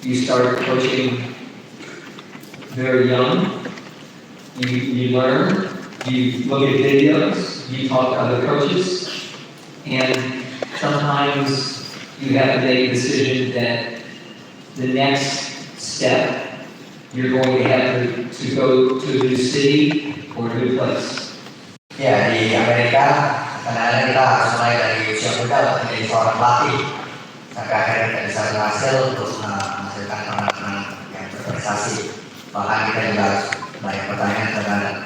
You start coaching very young. You learn. You look at videos. You talk to other coaches. And sometimes you have to make a decision that the next step you're going to have to go to a new city or a new place. Ya, di Amerika kadang-kadang kita harus mulai dari usia muda untuk menjadi seorang pelatih sampai akhirnya kita bisa berhasil untuk menghasilkan teman-teman yang berprestasi. Bahkan kita juga harus banyak pertanyaan terhadap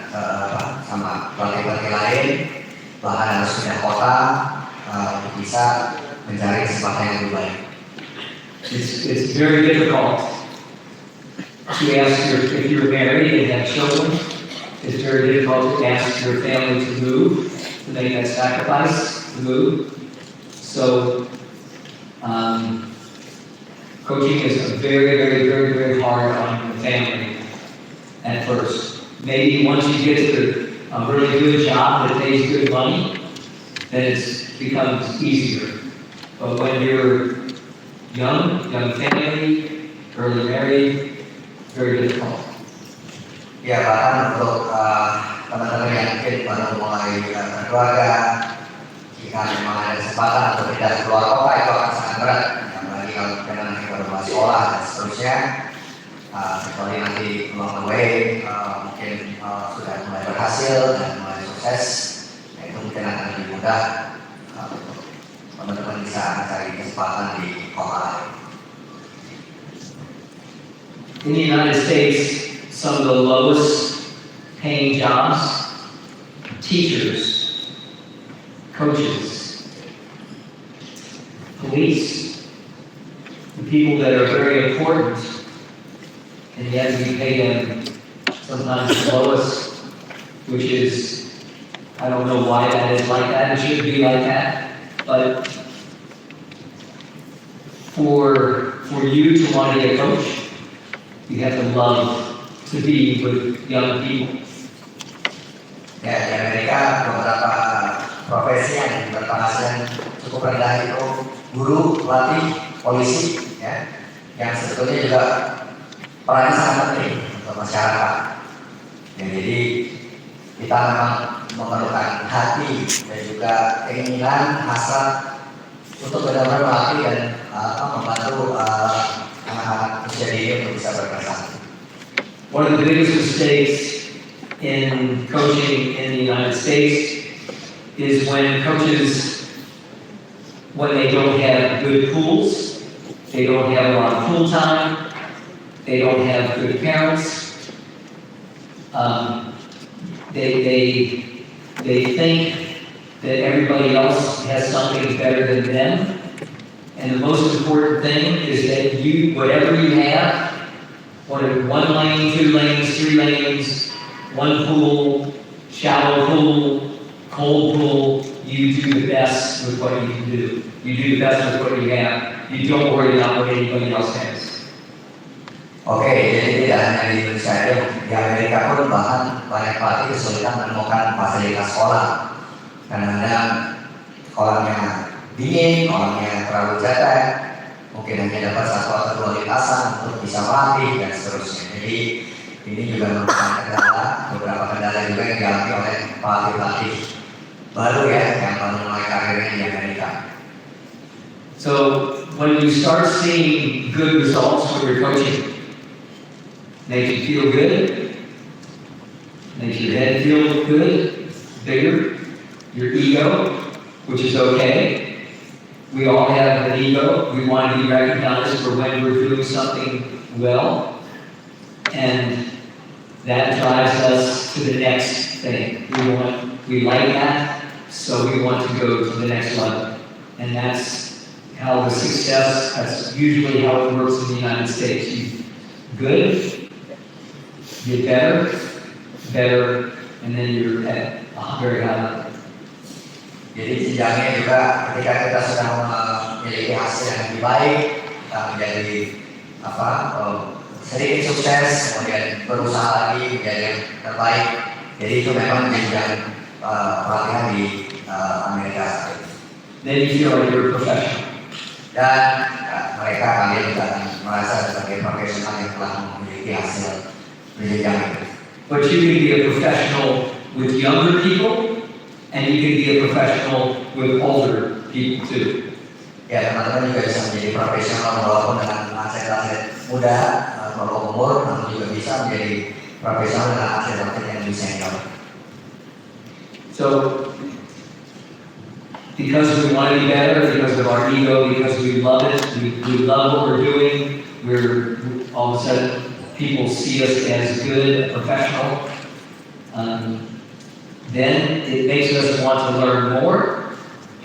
sama pelatih-pelatih lain, bahkan harus pindah kota untuk bisa mencari kesempatan yang lebih baik. It's very difficult to ask if you're married and have children. It's very difficult to ask your family to move, to make that sacrifice, to move. So, coaching is very hard on the family at first. Maybe once you get to a really good job that pays good money, then it becomes easier. But when you're young family, early married, very difficult. Ya, bahkan untuk teman-teman yang mungkin baru mulai berkeluarga, jika memang ada kesempatan untuk pindah keluar kota itu akan sangat berat. Apalagi kalau kita baru mulai sekolah dan seterusnya, kecuali nanti along the way mungkin sudah mulai berhasil dan mulai sukses, itu mungkin akan lebih mudah untuk teman-teman bisa mencari kesempatan di kota lain. In the United States, some of the lowest paying jobs, teachers, coaches, police, the people that are very important, and yet we pay them sometimes the lowest, which is, I don't know why that is like that, it shouldn't be like that, but for you to want to be a coach, you have to love to be with young people. Ya, di Amerika beberapa profesi yang berpenghasilan cukup rendah itu guru, pelatih, polisi, ya, yang sebetulnya juga perannya sangat penting untuk masyarakat. Ya, jadi kita memang memerlukan hati dan juga keinginan, hasrat untuk benar-benar melatih dan membantu anak-anak usia dini untuk bisa berprestasi. One of the biggest mistakes in coaching in the United States is when coaches, when they don't have good pools, they don't have a lot of pool time, they don't have good parents, they think that everybody else has something better than them, and the most important thing is that you, whatever you have, one lane, 2 lanes, 3 lanes, one pool, shallow pool, cold pool, you do the best with what you can do. You do the best with what you have. You don't worry about what anybody else has. Oke, jadi tidak hanya di Indonesia saja, di Amerika pun bahkan banyak pelatih kesulitan menemukan fasilitas sekolah. Kadang-kadang kolamnya dingin, kolamnya terlalu cetek, mungkin hanya dapat 1 atau 2 lintasan untuk bisa melatih dan seterusnya. Jadi ini juga merupakan kendala, beberapa kendala juga yang dialami oleh pelatih-pelatih baru ya, yang baru mulai karirnya di Amerika. So when you start seeing good results when you're coaching, makes you feel good, makes your head feel good, bigger, your ego, which is okay. We all have an ego. We want to be recognized for when we're doing something well, and that drives us to the next thing. We like that, so we want to go to the next level, and that's how the success. That's usually how it works in the United States. You good, get better, and then you're at a very high level. Jadi jenjangnya juga ketika kita sudah memiliki hasil yang lebih baik, kita menjadi sedikit sukses, kemudian berusaha lagi menjadi yang terbaik. Jadi itu memang jenjang pelatihan di Amerika. Then you feel like you're a professional. Dan mereka kalian juga akan merasa sebagai profesional yang telah memiliki hasil pendidikan itu. But you can be a professional with younger people, and you can be a professional with older people too. Ya, teman-teman juga bisa menjadi profesional walaupun dengan atlet-atlet muda, kalau umur, namun juga bisa menjadi profesional dengan atlet-atlet yang lebih senior. So, because we want to be better, because of our ego, because we love it, we love what we're doing, we're all of a sudden people see us as good, professional, then it makes us want to learn more,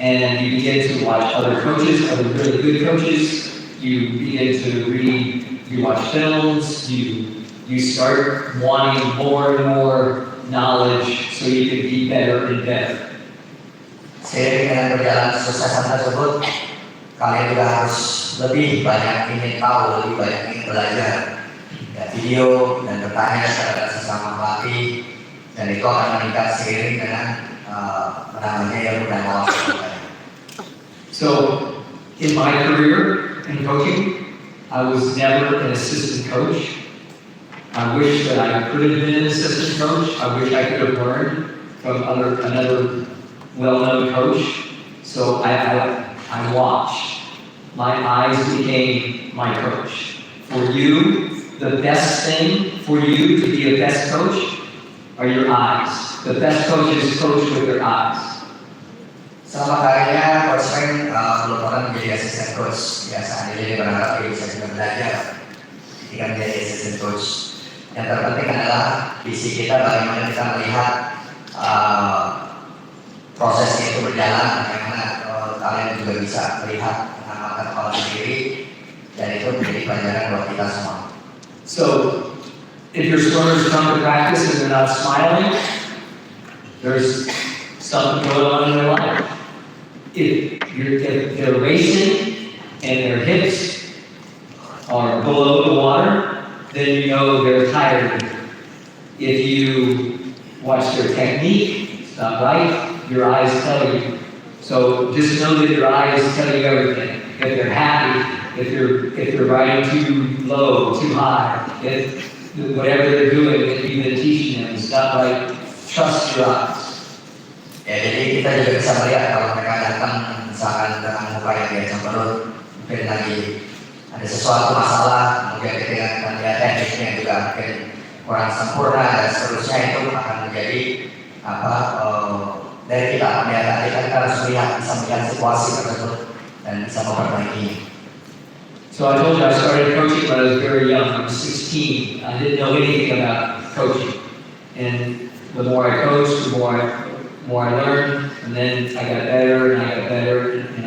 and you begin to watch other coaches, other really good coaches, you begin to read, you watch films, you start wanting more and more knowledge so you can be better and better. Seiring dengan berjalan kesuksesan tersebut, kalian juga harus lebih banyak ingin tahu, lebih banyak ingin belajar. Ya, video dan bertanya terhadap sesama pelatih, dan itu akan meningkat seiring dengan menambahnya ilmu dan wawasan. So, in my career in coaching, I was never an assistant coach. I wish that I could have been an assistant coach. I wish I could have learned from another well-known coach. So I watched. My eyes became my coach. For you, the best thing for you to be a best coach are your eyes. The best coaches coach with their eyes. Selama karirnya, Coach Frank belum pernah menjadi asisten coach. Ya, saat ini dia berharap dia bisa juga belajar ketika menjadi asisten coach. Yang terpenting adalah visi kita, bagaimana kita melihat prosesnya itu berjalan, bagaimana kalian juga bisa melihat mengamalkan kepala sendiri, dan itu menjadi pelajaran buat kita semua. So, if your swimmers come to practice and they're not smiling, there's something going on in their life. If they're racing and their hips are below the water, then you know they're tired. If you watch their technique, it's not right, your eyes tell you. So just know that your eyes tell you everything. If they're happy, if they're riding too low, too high, if whatever they're doing that you've been teaching them is not right, trust your eyes. Ya, jadi kita juga bisa melihat kalau mereka datang misalkan dengan muka yang dia cemberut, mungkin lagi ada sesuatu masalah, kemudian ketika kita lihat tekniknya juga mungkin kurang sempurna dan seterusnya, itu akan menjadi dari kita melihat, kita harus bisa melihat situasi tersebut dan bisa memperbaikinya. So I told you I started coaching when I was very young. I was 16. I didn't know anything about coaching. And the more I coached, the more I learned, and then I got better and I got better, and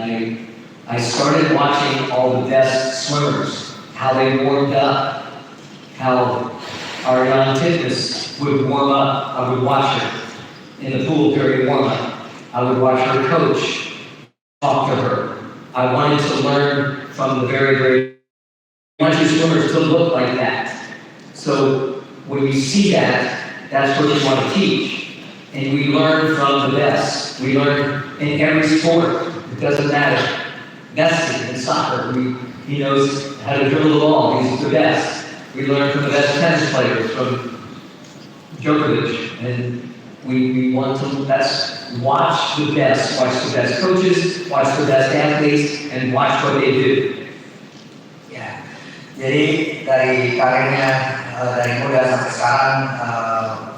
I started watching all the best swimmers, how they warmed up, how Ariane Fitness would warm up. I would watch her in the pool during warm-up. I would watch her coach, talk to her. I wanted to learn from the very I want your swimmers to look like that. So when you see that, that's what you want to teach. And we learn from the best. We learn in every sport. It doesn't matter. Messi in soccer, he knows how to dribble the ball. He's the best. We learn from the best tennis players, from Djokovic, and we want to watch the best coaches, watch the best athletes, and watch what they do. Ya, jadi dari karirnya dari muda sampai sekarang,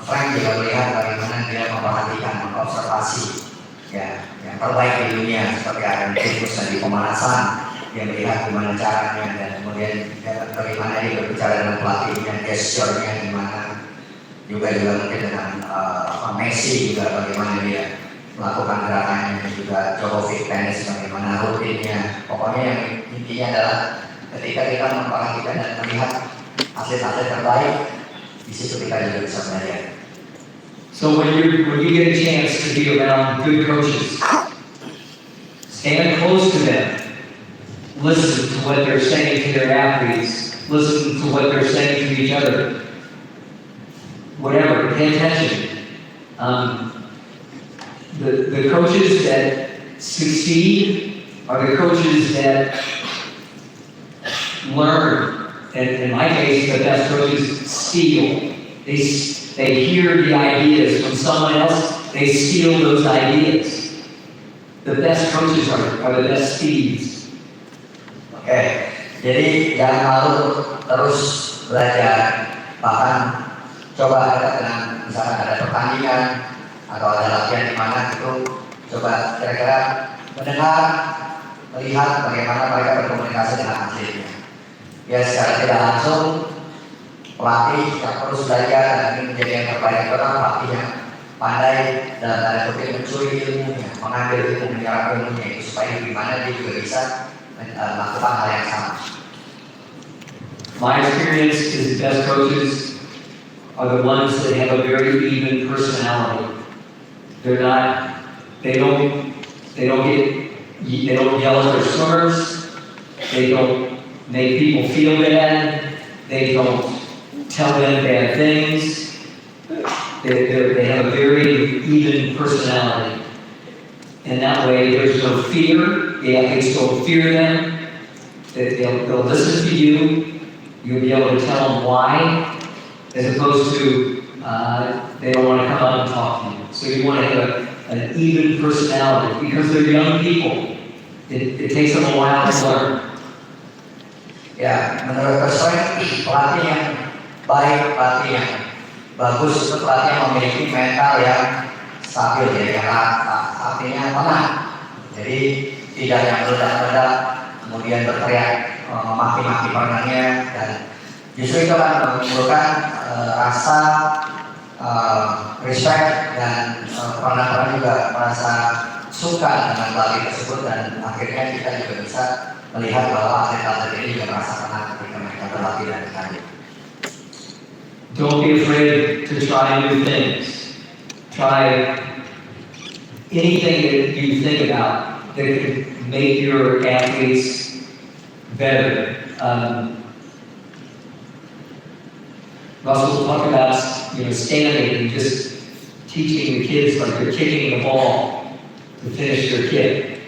Frank juga melihat bagaimana dia memperhatikan, mengobservasi ya yang terbaik di dunia seperti Ariane Fitness di pemanasan. Dia melihat gimana caranya, dan kemudian bagaimana dia berbicara dengan pelatihnya, gesturnya gimana, juga mungkin dengan Messi juga bagaimana dia melakukan gerakannya, dan juga Djokovic tenis bagaimana rutinnya. Pokoknya yang intinya adalah ketika kita memperhatikan dan melihat atlet-atlet terbaik, di situ kita juga bisa belajar. So when you get a chance to be around good coaches, stand close to them. Listen to what they're saying to their athletes. Listen to what they're saying to each other. Whatever, pay attention. The coaches that succeed are the coaches that learn. And in my case, the best coaches steal. They hear the ideas from someone else, they steal those ideas. The best coaches are the best thieves. Oke, jadi jangan malu terus belajar. Bahkan coba ada dengan misalkan ada pertandingan atau ada latihan di mana itu, coba kira-kira mendengar, melihat bagaimana mereka berkomunikasi dengan atletnya. Ya secara tidak langsung pelatih yang terus belajar dan ingin menjadi yang terbaik itu adalah pelatih yang pandai dalam tanda kutip mencuri ilmunya, mengambil ilmu, menyerap ilmunya itu supaya gimana dia juga bisa melakukan hal yang sama. My experience is the best coaches are the ones that have a very even personality. They don't yell at their swimmers. They don't make people feel bad. They don't tell them bad things. They have a very even personality. And that way there's no fear. The athletes don't fear them. They'll listen to you. You'll be able to tell them why, as opposed to they don't want to come up and talk to you. So you want to have an even personality because they're young people. It takes them a while to learn. Ya, menurut saya pelatih yang baik, pelatih yang bagus itu pelatih yang memiliki mental yang stabil, ya, artinya tenang. Jadi tidak yang meledak-ledak, kemudian berteriak memaki-maki partnernya, dan justru itu akan menimbulkan rasa respect dan partner juga merasa suka dengan pelatih tersebut, dan akhirnya kita juga bisa melihat bahwa atlet-atlet ini juga merasa tenang ketika mereka berlatih dan bertanding. Don't be afraid to try new things. Try anything that you think about that could make your athletes better. Russell will talk about standing and just teaching the kids like they're kicking the ball to finish their kick.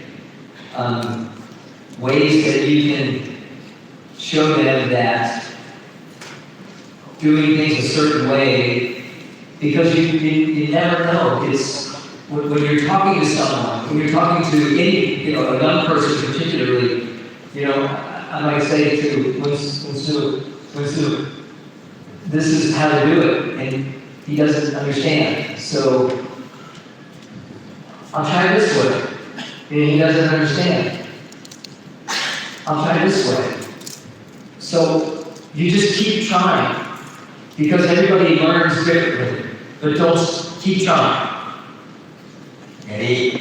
Ways that you can show them that doing things a certain way, because you never know. It's when you're talking to someone, when you're talking to any, a young person particularly, I might say to Wisnu, this is how to do it, and he doesn't understand. So I'll try this way, and he doesn't understand. I'll try this way. So you just keep trying, because everybody learns differently, but don't keep trying. Jadi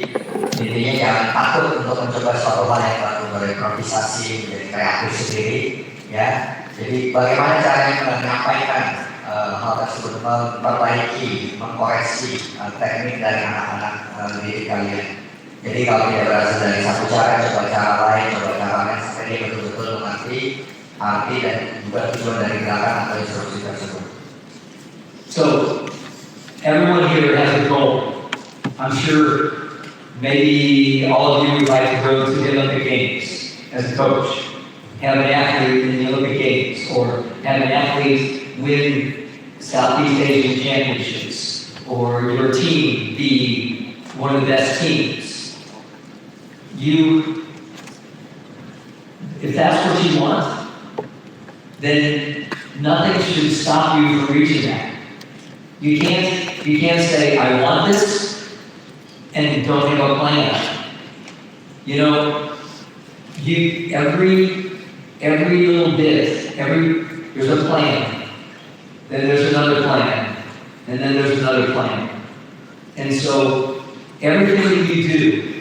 intinya jangan takut untuk mencoba suatu hal yang baru, berimprovisasi, menjadi kreatif sendiri, ya. Jadi bagaimana caranya menyampaikan hal tersebut, memperbaiki, mengkoreksi teknik dari anak-anak didik kalian. Jadi kalau tidak berhasil dari satu cara, coba cara lain, coba cara lain, sampai dia betul-betul mengerti arti dan juga tujuan dari gerakan atau instruksi tersebut. So everyone here has a goal. I'm sure maybe all of you would like to go to the Olympic Games as a coach, have an athlete in the Olympic Games, or have an athlete win Southeast Asian Championships, or your team be one of the best teams. If that's what you want, then nothing should stop you from reaching that. You can't say, I want this, and don't have a plan. Every little bit, there's a plan, then there's another plan, and then there's another plan. And so everything that you do,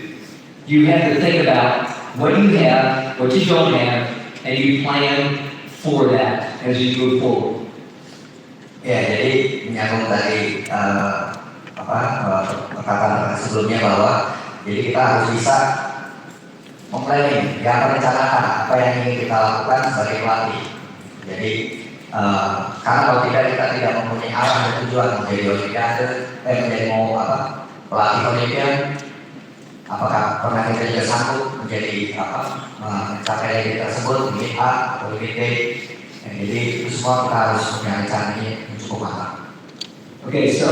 you have to think about what you have, what you don't have, and you plan for that as you move forward. Ya, jadi menyambung tadi perkataan sebelumnya bahwa jadi kita harus bisa memplanning, ya, merencanakan apa yang ingin kita lakukan sebagai pelatih. Jadi karena kalau kita tidak mempunyai arah dan tujuan menjadi olimpiade, menjadi pelatih olimpiade, Apakah pernah kita juga sanggup menjadi mencapai limit tersebut, limit A atau limit B? Jadi itu semua kita harus punya rencananya yang cukup matang. Okay, so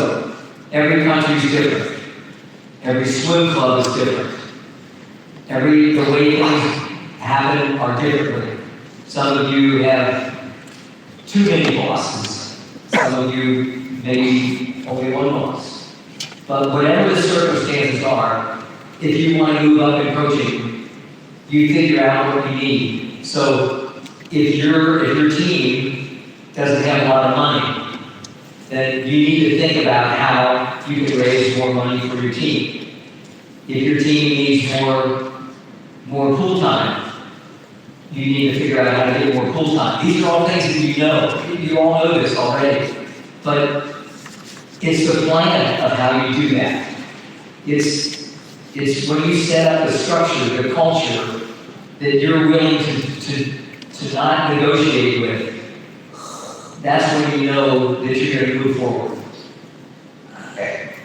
every country is different. Every swim club is different. The way things happen are differently. Some of you have too many bosses. Some of you maybe only one boss. But whatever the circumstances are, if you want to move up in coaching, you figure out what you need. So if your team doesn't have a lot of money, then you need to think about how you can raise more money for your team. If your team needs more pool time, you need to figure out how to get more pool time. These are all things that you know. You all know this already. But it's the plan of how you do that. It's when you set up the structure, the culture, that you're willing to not negotiate with. That's when you know that you're going to move forward. Oke.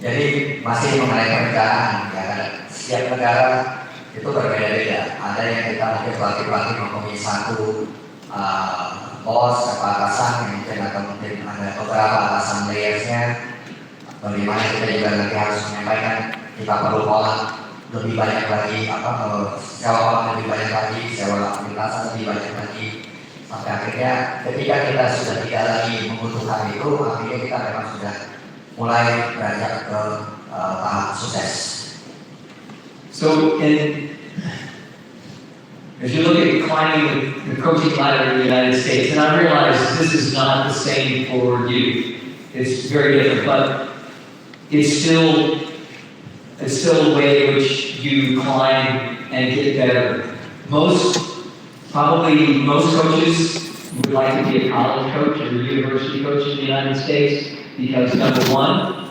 Jadi masih mengenai perencanaan, ya, setiap negara itu berbeda-beda. Ada yang kita mungkin pelatih-pelatih mempunyai satu bos atau atasan yang mungkin atau mungkin ada beberapa atasan layersnya. Bagaimana kita juga nanti harus menyampaikan kita perlu pola lebih banyak lagi, sewa orang lebih banyak lagi, sewa lintasan lebih banyak lagi. Sampai akhirnya ketika kita sudah tidak lagi membutuhkan itu, akhirnya kita memang sudah mulai beranjak ke tahap sukses. So, as you look at climbing the coaching ladder in the United States, and I realize this is not the same for you. It's very different, but it's still a way in which you climb and get better. Most coaches would like to be a college coach or a university coach in the United States because, number one,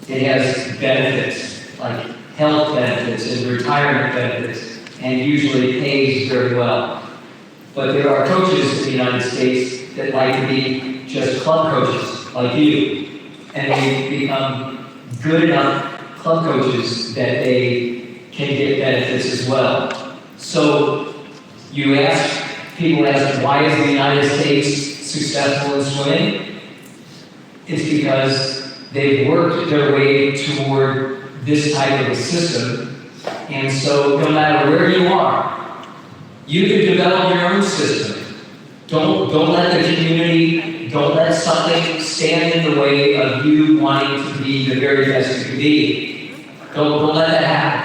it has benefits, like health benefits and retirement benefits, and usually pays very well. But there are coaches in the United States that like to be just club coaches, like you, and they become good enough club coaches that they can get benefits as well. So people ask, why is the United States successful in swimming? It's because they've worked their way toward this type of a system. And so no matter where you are, you can develop your own system. Don't let the community, don't let something stand in the way of you wanting to be the very best you can be. Don't let that happen.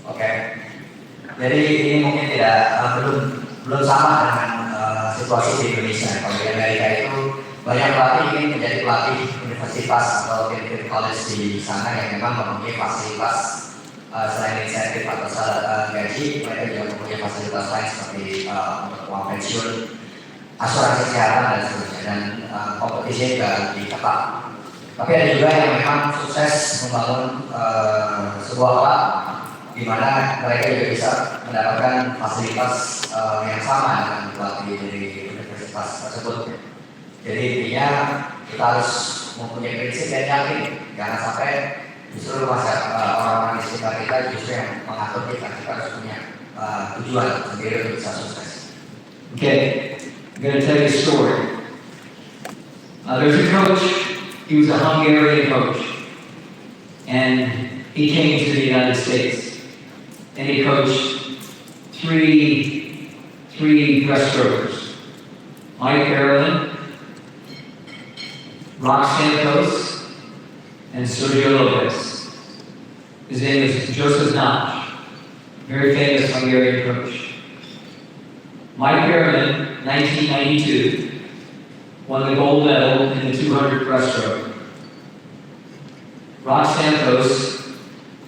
Oke. Jadi ini mungkin belum sama dengan situasi di Indonesia. Kalau di Amerika itu banyak pelatih ingin menjadi pelatih universitas atau clinical college di sana yang memang mempunyai fasilitas selain insentif atau gaji, mereka juga mempunyai fasilitas lain seperti uang pensiun, asuransi kesehatan dan seterusnya, dan kompetisinya juga lebih ketat. Tapi ada juga yang memang sukses membangun sebuah klub di mana mereka juga bisa mendapatkan fasilitas yang sama dengan pelatih dari universitas tersebut. Jadi intinya kita harus mempunyai prinsip dan yakin jangan sampai justru orang-orang di sekitar kita justru yang mengatur kita harus punya tujuan sendiri untuk bisa sukses. Okay, I'm going to tell you a story. There's a coach. He was a Hungarian coach, and he came to the United States, and he coached three breaststrokers: Mike Barrowman, Rock Santos, and Sergio Lopez. His name is Joseph Notch, very famous Hungarian coach. Mike Barrowman, 1992, won the gold medal in the 200 breaststroke. Rock Santos,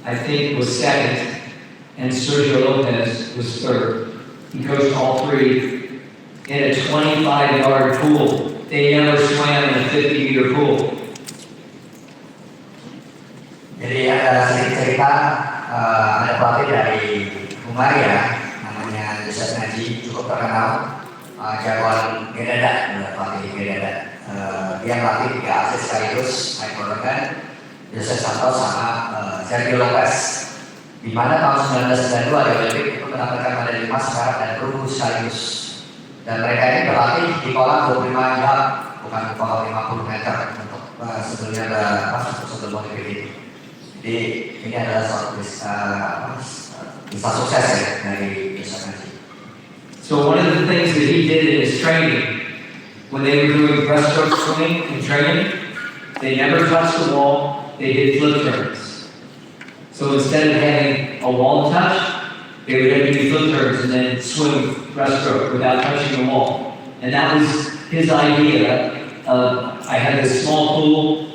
I think, was second, and Sergio Lopez was third. He coached all three in a 25-yard pool. They never swam in a 50-meter pool. Jadi ada sedikit cerita, ada pelatih dari Hungaria, namanya Joseph Nagy, cukup terkenal, jagoan Gedada, pelatih Gedada. Dia melatih 3 atlet sekaligus, Mike Barrowman, Jose Santos sama Sergio Lopez. Di mana tahun 1992 di Olimpik itu mendapatkan medali emas, perak dan perunggu sekaligus. Dan mereka ini berlatih di kolam 25 jam, bukan kolam 50 meter untuk sebelumnya sebelum Olimpik ini. Jadi ini adalah suatu bisa sukses ya dari Jose Santos. So one of the things that he did in his training, when they were doing breaststroke swimming and training, they never touched the wall, they did flip turns. So instead of having a wall touch, they would have to do flip turns and then swim breaststroke without touching the wall. And that was his idea of, I have this small pool,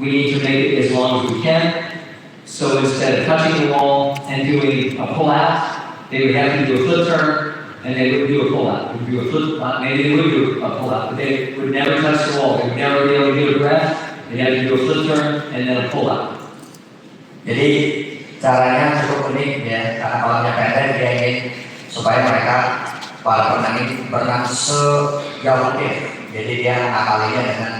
we need to make it as long as we can. So instead of touching the wall and doing a pull-out, they would have to do a flip turn, and they would do a pull-out. They would do a flip, maybe they would do a pull-out, but they would never touch the wall. They would never be able to get a breath. They'd have to do a flip turn and then a pull-out. Jadi caranya cukup unik ya, karena kolamnya pendek, dia ingin supaya mereka para penang ini berenang sejauh mungkin. Jadi dia mengakalinya dengan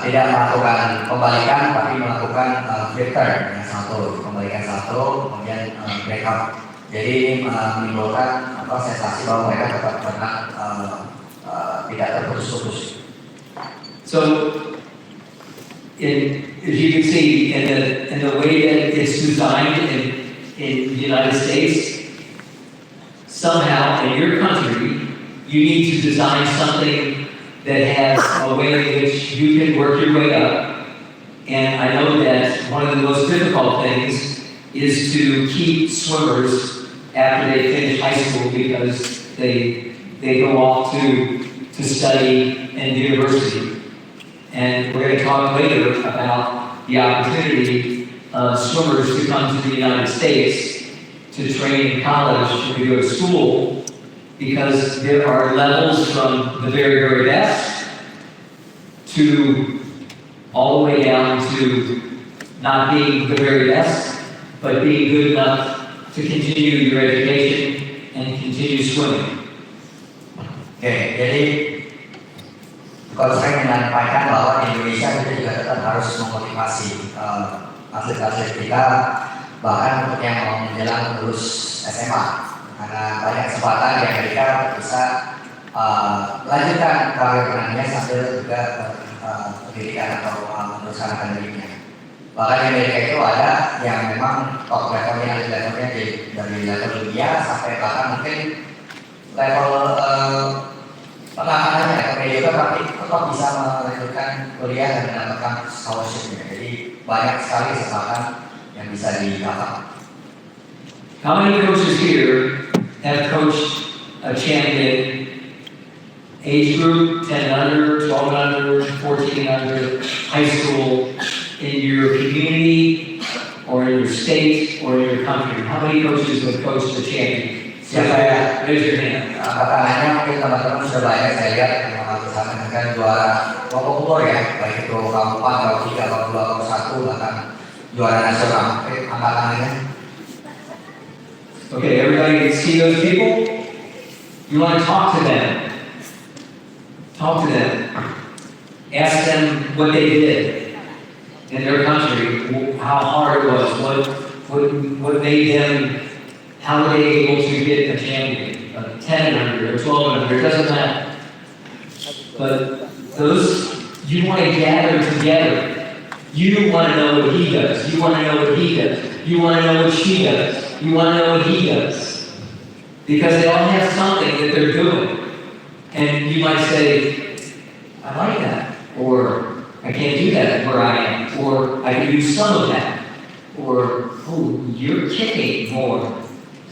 tidak melakukan pembalikan, tapi melakukan flip turn, ya, satu pembalikan satu, kemudian break up. Jadi menimbulkan sensasi bahwa mereka tetap berenang tidak terputus-putus. So, as you can see, in the way that it's designed in the United States, somehow in your country, you need to design something that has a way in which you can work your way up. And I know that one of the most difficult things is to keep swimmers after they finish high school, because they go off to study in university. And we're going to talk later about the opportunity of swimmers to come to the United States to train in college or to go to school, because there are levels from the very, very best to all the way down to not being the very best, but being good enough to continue your education and continue swimming. Oke, jadi kalau saya menyampaikan bahwa di Indonesia kita juga tetap harus memotivasi atlet-atlet kita, bahkan untuk yang mau menjelang lulus SMA, karena banyak kesempatan di Amerika bisa melanjutkan karir renangnya sambil juga pendidikan atau meneruskan akademiknya. Bahkan di Amerika itu ada yang memang top levelnya dari level dunia sampai bahkan mungkin level penanganannya ke mediocre, tapi tetap bisa melanjutkan kuliah dan mendapatkan scholarship-nya. Jadi banyak sekali kesempatan yang bisa didapat. How many coaches here have coached a champion age group, 10 under, 12 under, 14 under, high school, in your community, or in your state, or in your country? How many coaches have coached a champion? Siapa ya? Raise your hand. Pertanyaannya mungkin teman-teman sudah banyak saya lihat yang bersama dengan juara kelompok umur ya, baik itu kelompok 4, kelompok 3, kelompok 2, kelompok 1, bahkan juara nasional. Oke, angkat tangannya. Okay, everybody can see those people? You want to talk to them. Talk to them. Ask them what they did in their country, how hard it was, what made them, how were they able to get a champion, 10 under, or 12 under, it doesn't matter. But those, you want to gather together. You want to know what he does. You want to know what he does. You want to know what she does. You want to know what he does. Because they all have something that they're doing. And you might say, I like that. Or, I can't do that where I am. Or, I can do some of that. Or, oh, you're kicking more.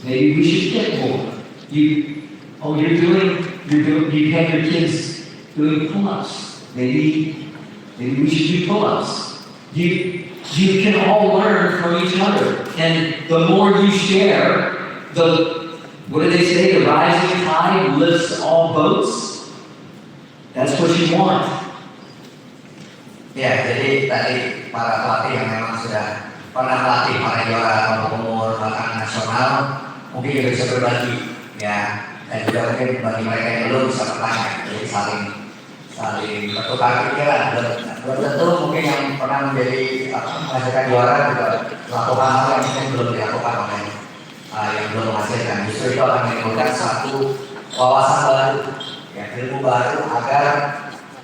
Maybe we should kick more. You have your kids doing pull-ups. Maybe we should do pull-ups. You can all learn from each other. And the more you share, what do they say? The rising tide lifts all boats. That's what you want. Ya, jadi tadi para pelatih yang memang sudah pernah melatih para juara kelompok umur bahkan nasional mungkin juga bisa berbagi, ya, dan juga mungkin bagi mereka yang belum bisa bertanya, jadi saling saling bertukar pikiran. Belum tentu mungkin yang pernah menjadi menghasilkan juara juga melakukan hal yang mungkin belum dilakukan oleh yang belum menghasilkan. Justru itu akan menimbulkan satu wawasan baru, ya, ilmu baru agar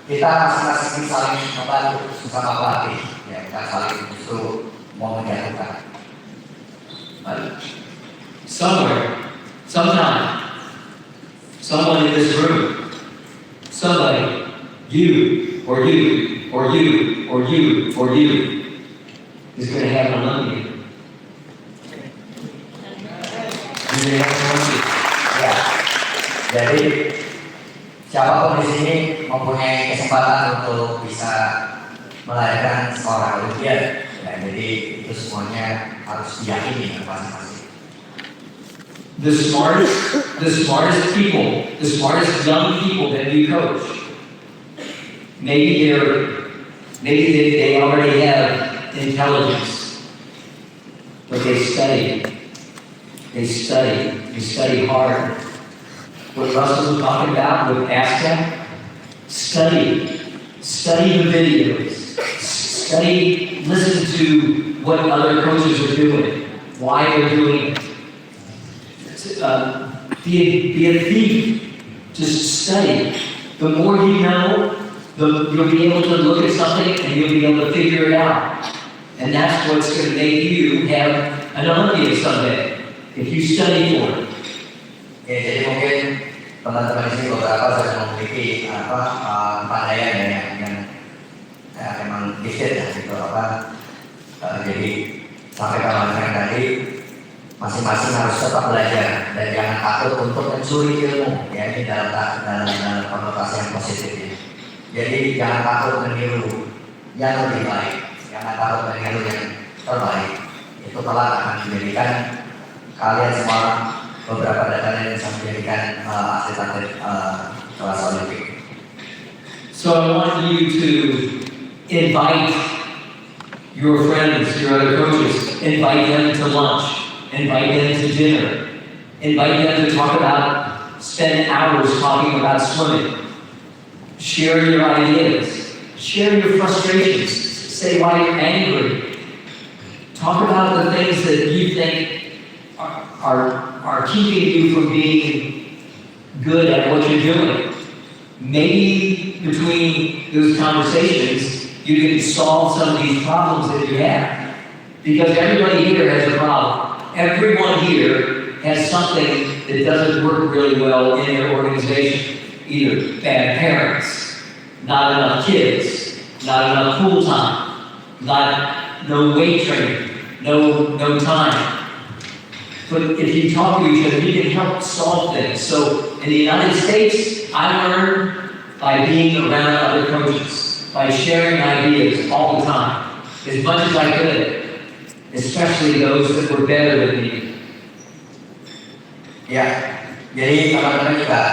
kita masing-masing saling membantu sesama pelatih, ya, kita saling justru mau menjatuhkan. Somewhere, sometime, someone in this room, somebody, you, or you, or you, or you, or you, is going to have an Olympian. Ya, jadi siapapun di sini mempunyai kesempatan untuk bisa melahirkan seorang Olympian. Ya, jadi itu semuanya harus diyakini masing-masing. The smartest people, the smartest young people that you coach, maybe they already have intelligence, but they study hard. What Russell was talking about with ASCA, study the videos, listen to what other coaches are doing, why they're doing it. Be a thief. Just study. The more you know, you'll be able to look at something and you'll be able to figure it out. And that's what's going to make you have an Olympian someday, if you study for it. Ya, jadi mungkin teman-teman di sini beberapa sudah memiliki kepandaian yang memang gifted ya, gitu jadi sampai kawan-kawan tadi masing-masing harus tetap belajar dan jangan takut untuk mencuri ilmu, ya, ini dalam konotasi yang positif ya. Jadi jangan takut meniru yang lebih baik, jangan takut meniru yang terbaik. Itu kelak akan menjadikan kalian semua beberapa data yang bisa menjadikan atlet-atlet kelas Olimpik. So I want you to invite your friends, your other coaches, invite them to lunch. Invite them to dinner. Invite them to spend hours talking about swimming. Share your ideas. Share your frustrations. Say why you're angry. Talk about the things that you think are keeping you from being good at what you're doing. Maybe between those conversations, you can solve some of these problems that you have. Because everybody here has a problem. Everyone here has something that doesn't work really well in their organization. Either bad parents, not enough kids, not enough pool time, no weight training, no time. But if you talk to each other, you can help solve things. So in the United States, I learned by being around other coaches, by sharing ideas all the time, as much as I could. Especially those that were better than me. Ya, jadi teman-teman juga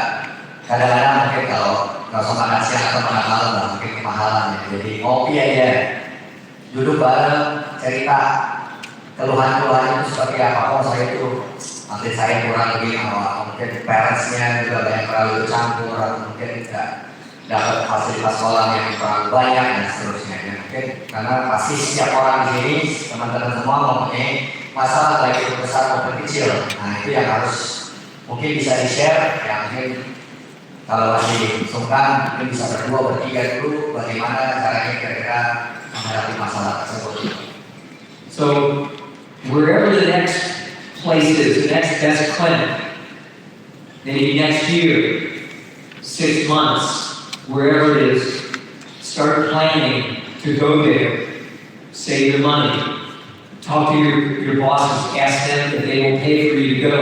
kadang-kadang mungkin kalau sama makan siang atau makan malam lah, mungkin kemahalan ya. Jadi ngopi aja, duduk bareng, cerita keluhan-keluhan itu seperti apa. Oh, saya itu atlet saya kurang lebih, mungkin parentsnya juga banyak terlalu campur, atau mungkin tidak dapat fasilitas sekolah yang terlalu banyak dan seterusnya. Ya, mungkin karena pasti setiap orang di sini, teman-teman semua mempunyai masalah baik itu besar maupun kecil. Nah, itu yang harus mungkin bisa di-share. Ya, mungkin kalau masih sungkan, mungkin bisa berdua, bertiga dulu. Bagaimana caranya kira-kira menghadapi masalah tersebut. So, wherever the next place is, the next best clinic, maybe next year, 6 months, wherever it is, start planning to go there. Save your money. Talk to your bosses. Ask them if they will pay for you to go.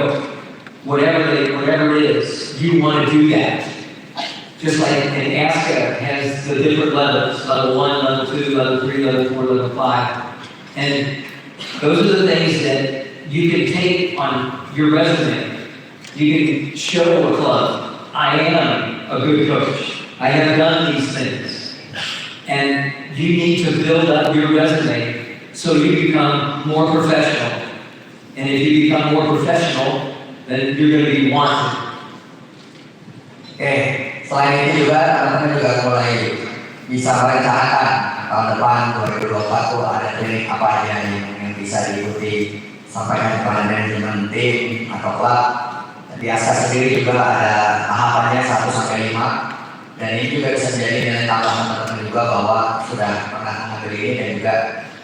Whatever it is, you want to do that. Just like an ASCA has the different levels, level 1, level 2, level 3, level 4, level 5. And those are the things that you can take on your resume. You can show a club, I am a good coach. I have done these things. And you need to build up your resume so you become more professional. And if you become more professional, then you're going to be wanted. Oke, Selain itu juga teman-teman juga mulai bisa merencanakan tahun depan 2024 tuh ada klinik apa aja yang bisa diikuti, sampaikan kepada manajemen tim atau klub. Di ASKA sendiri juga ada tahapannya 1 sampai 5, dan ini juga bisa menjadi nilai tambah teman-teman juga bahwa sudah pernah mengambil ini dan juga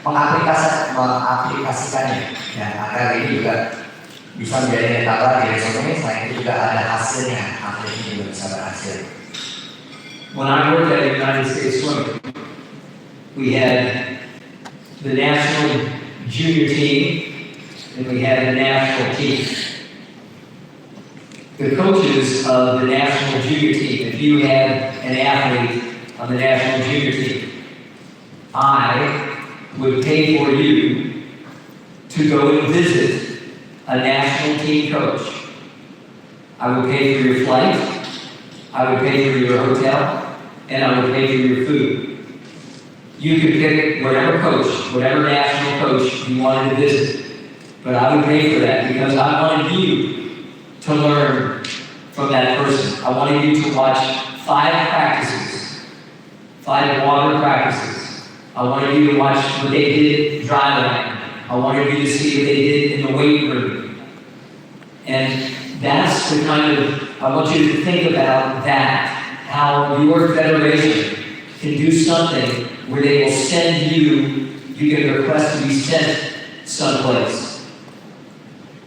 mengaplikasikannya, ya, agar ini juga bisa menjadi nilai tambah di resume. Selain itu juga ada hasilnya, atlet ini juga bisa berhasil. When I worked at United States Swimming, we had the national junior team and we had the national team. The coaches of the national junior team, if you had an athlete on the national junior team, I would pay for you to go and visit a national team coach. I would pay for your flight, I would pay for your hotel, and I would pay for your food. You could pick whatever coach, whatever national coach you wanted to visit, but I would pay for that because I wanted you to learn from that person. I wanted you to watch 5 practices, 5 water practices. I wanted you to watch what they did dry land. I wanted you to see what they did in the weight room. And that's the kind of, I want you to think about that, how your federation can do something where they will send you, you can request to be sent someplace.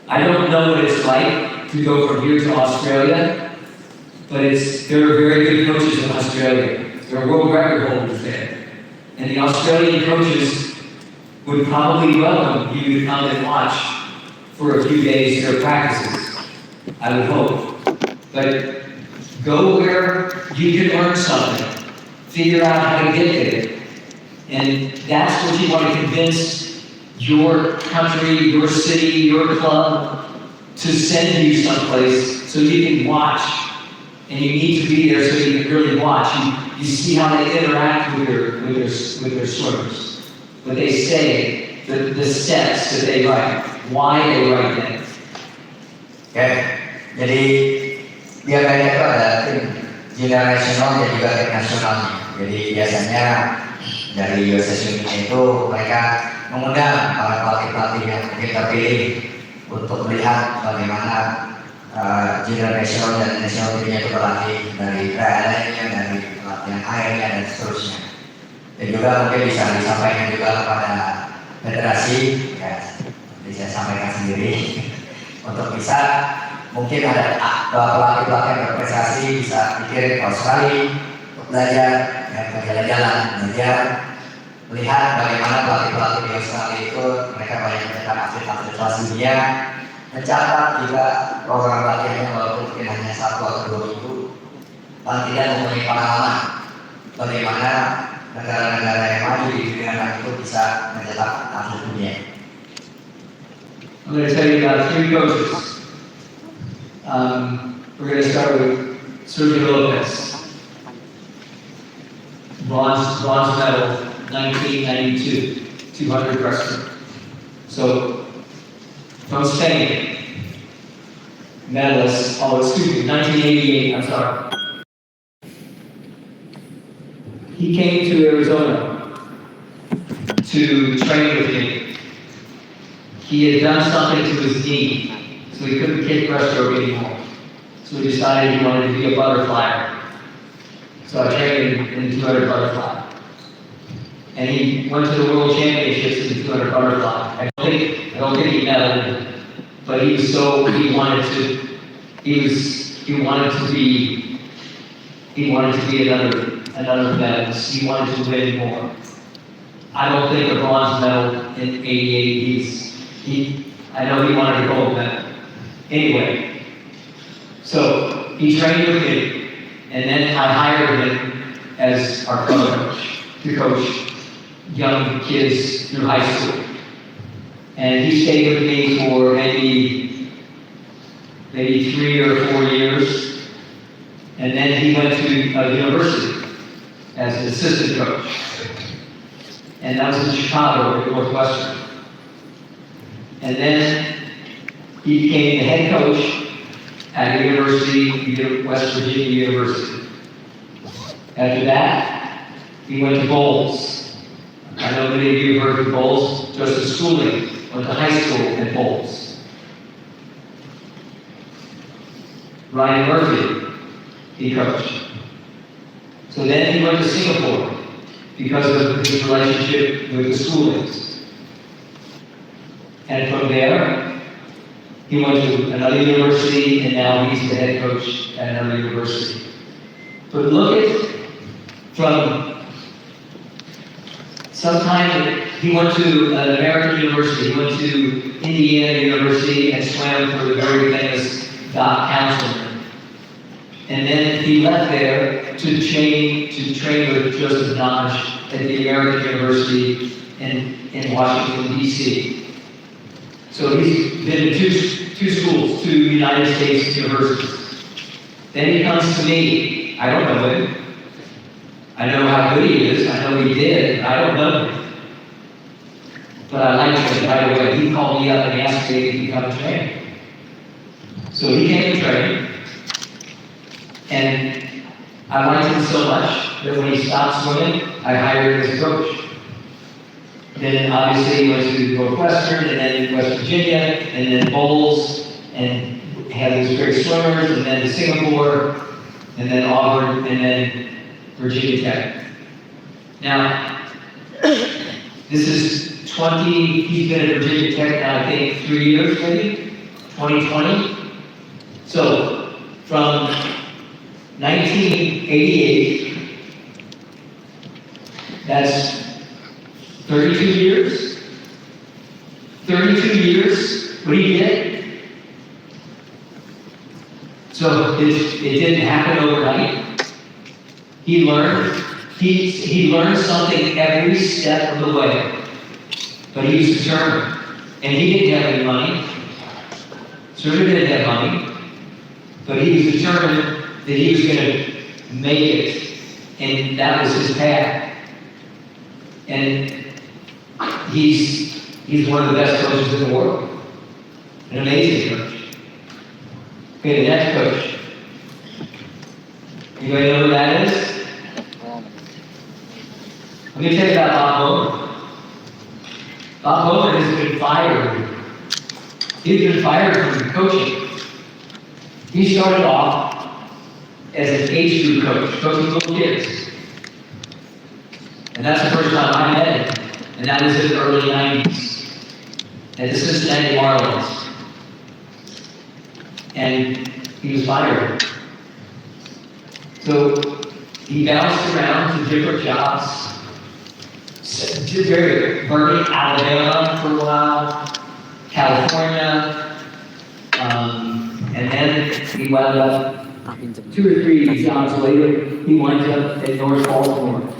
I don't know what it's like to go from here to Australia, but there are very good coaches in Australia. There are world record holders there. And the Australian coaches would probably welcome you to come and watch for a few days their practices, I would hope. But go where you can learn something, figure out how to get there. And that's what you want to convince your country, your city, your club to send you someplace so you can watch. And you need to be there so you can really watch. You see how they interact with their swimmers. What they say, the steps that they write, why they write them. Okay. Jadi biasanya itu ada tim junior nasional dan juga tim nasionalnya. Jadi biasanya dari USA Swimming itu mereka mengundang para pelatih-pelatih yang mungkin terpilih untuk melihat bagaimana junior nasional dan nasional timnya itu berlatih, dari triathlonnya, dari pelatihan airnya dan seterusnya. Dan juga mungkin bisa disampaikan juga kepada federasi, ya, nanti saya sampaikan sendiri untuk bisa mungkin ada pelatih-pelatih yang berprestasi bisa dikirim ke Australia untuk belajar, ya, ke jalan-jalan, belajar, melihat bagaimana pelatih-pelatih di Australia itu mereka banyak mencetak atlet-atlet kelas dunia, mencatat juga program latihannya walaupun mungkin hanya 1 atau 2 minggu, paling tidak mempunyai pengalaman bagaimana negara-negara yang maju di dunia itu bisa mencetak atlet dunia. I'm going to tell you about 3 coaches. We're going to start with Sergio Lopez, bronze medal, 1992, 200 breaststroke. So, from Spain, medalist, 1988, I'm sorry. He came to Arizona to train with me. He had done something to his knee, so he couldn't kick breaststroke anymore. So he decided he wanted to be a butterflyer. So I trained him in 200 butterfly. And he went to the World Championships in 200 butterfly. I don't think he medaled, but he wanted to be another medalist. He wanted to win more. I don't think a bronze medal in '88. I know he wanted a gold medal. Anyway, so he trained with me, and then I hired him as our club coach to coach young kids through high school. And he stayed with me for maybe 3 or 4 years, and then he went to a university as an assistant coach. And that was in Chicago, at Northwestern. And then he became the head coach at West Virginia University. After that, he went to Bowles. I know many of you have heard of Bowles. Joseph Schooling went to high school at Bowles. Ryan Murphy, he coached. So then he went to Singapore because of his relationship with the Schoolings. And from there, he went to another university, and now he's the head coach at another university. But look at, from sometime, he went to an American university, he went to Indiana University and swam for the very famous Doc Counselman. And then he left there to train with Joseph Namish at the American University in Washington, D.C. So he's been to two schools, two United States universities. Then he comes to me. I don't know him. I know how good he is. I know he did. I don't know him. But I like him right away. He called me up and asked me if he come train. So he came to train. And I liked him so much that when he stopped swimming, I hired him as a coach. Then obviously he went to Northwestern, and then West Virginia, and then Bowles, and had these great swimmers, and then Singapore, and then Auburn, and then Virginia Tech. Now, this is he's been at Virginia Tech now, I think, 3 years maybe, 2020. So, from 1988, that's 32 years. 32 years, what he did. So it didn't happen overnight. He learned something every step of the way. But he was determined. And he didn't have any money. Certainly didn't have money. But he was determined that he was going to make it. And that was his path. And he's one of the best coaches in the world. An amazing coach. Okay, the next coach. Anybody know who that is? Let me tell you about Bob Bowman. Bob Bowman has been fired. He's been fired from coaching. He started off as an age group coach, coaching little kids. And that's the first time I met him. And that was in the early 90s at the Cincinnati Marlins. And he was fired. So he bounced around to different jobs. Bernie, Alabama for a while, California, and then he wound up 2 or 3 jobs later. He winds up at North Baltimore,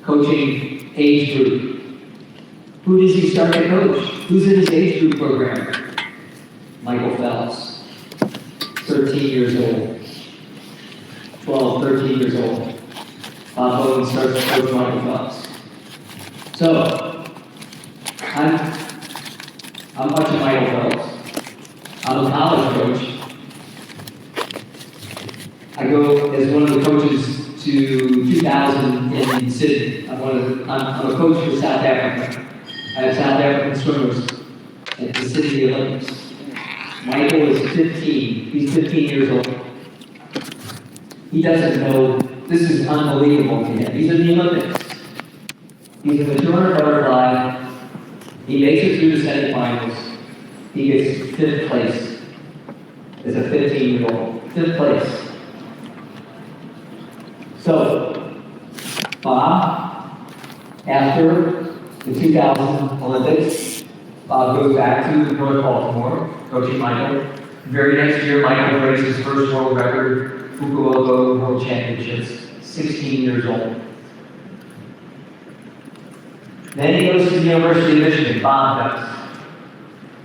coaching age group. Who does he start to coach? Who's in his age group program? Michael Phelps, 13 years old, 12, 13 years old. Bob Bowman starts to coach Michael Phelps. So, I'm watching Michael Phelps. I'm a college coach. I go as one of the coaches to 2000 in Sydney. I'm a coach for South Africa. I have South African swimmers at the Sydney Olympics. Michael is 15. He's 15 years old. He doesn't know. This is unbelievable to him. He's in the Olympics. He's in the 200 butterfly. He makes it through the semifinals. He gets 5th place as a 15-year-old. 5th place. So, Bob, after the 2000 Olympics, Bob goes back to North Baltimore, coaching Michael. The very next year, Michael breaks his first world record, Fukuoka World Championships, 16 years old. Then he goes to the University of Michigan, Bob does.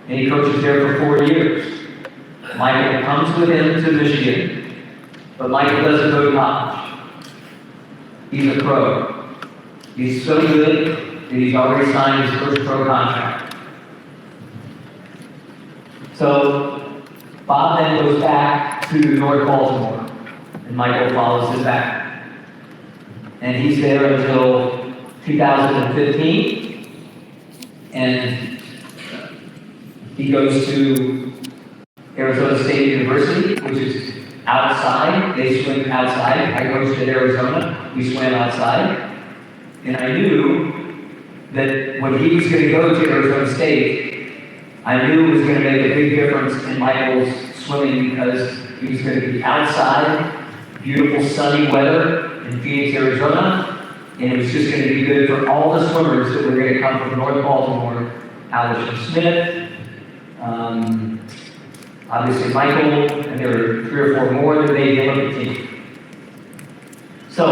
And he coaches there for 4 years. Michael comes with him to Michigan, but Michael doesn't go to college. He's a pro. He's so good that he's already signed his first pro contract. So Bob then goes back to North Baltimore, and Michael follows him back. and he's there until 2015. And he goes to Arizona State University, which is outside. They swim outside. I coached at Arizona. We swam outside. And I knew that when he was going to go to Arizona State, I knew it was going to make a big difference in Michael's swimming because he was going to be outside, beautiful sunny weather in Phoenix, Arizona. And it was just going to be good for all the swimmers that were going to come from North Baltimore. Allison Smith, obviously Michael, and there were 3 or 4 more that made him on the team. So,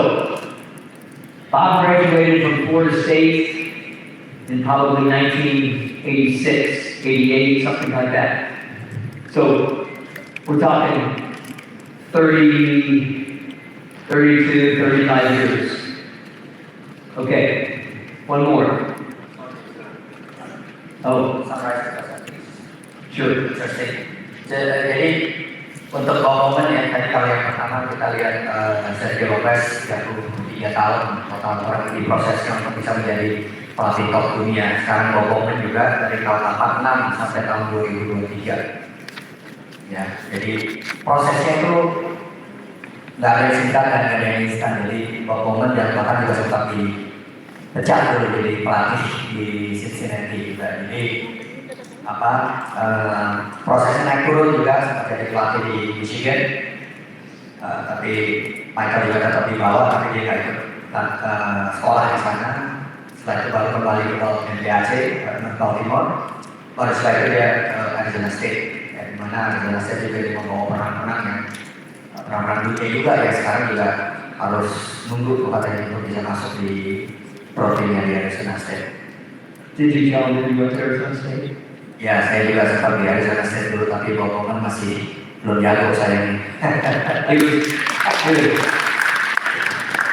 Bob graduated from Florida State in probably 1986, 88, something like that. So, we're talking 30, 32, 35 years. Okay, one more. Oh, sure. Jadi untuk momen yang tadi kalau yang pertama kita lihat Sergio Lopez 33 tahun total orang diprosesnya untuk bisa menjadi pelatih top dunia. Sekarang Bobomen juga dari tahun 86 sampai tahun 2023. Ya, jadi prosesnya itu nggak ada yang singkat dan nggak ada yang instan. Jadi Bobomen dan bahkan juga sempat dipecat dulu jadi pelatih di Cincinnati juga. Jadi prosesnya naik turun juga sempat jadi pelatih di Michigan, tapi Michael juga tetap di bawah, tapi dia nggak ikut sekolah di sana. Setelah itu baru kembali ke NBAC, Baltimore. Baru setelah itu dia ke Arizona State, di mana Arizona State juga membawa orang-orang yang orang-orang dunia juga ya sekarang juga harus nunggu tuh katanya untuk bisa masuk di pro timnya di Arizona State. Did you tell him that you went to Arizona State? Ya, saya juga sempat di Arizona State dulu, tapi Bobomen masih belum jago saya ini.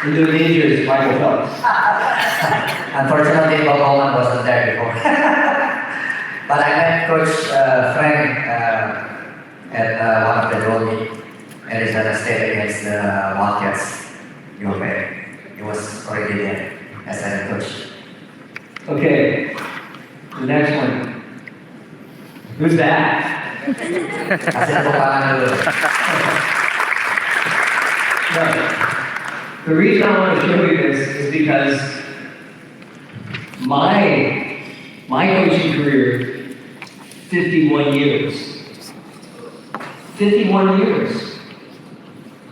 Indonesia is Michael Phelps. Unfortunately, Bobomen wasn't there before. But I met Coach Frank at one of the road meet Arizona State against the Wildcats. He was already there as a coach. Okay, the next one. Who's that? Kasih tepuk tangan dulu. No. The reason I want to show you this is because my coaching career, 51 years. 51 years.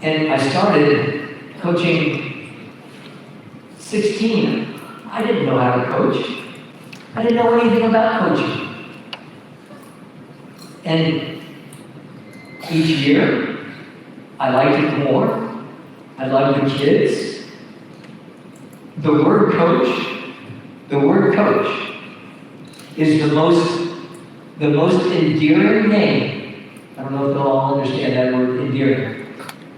And I started coaching 16. I didn't know how to coach. I didn't know anything about coaching. And each year, I liked it more. I loved the kids. The word coach is the most endearing name. I don't know if they'll all understand that word, endearing.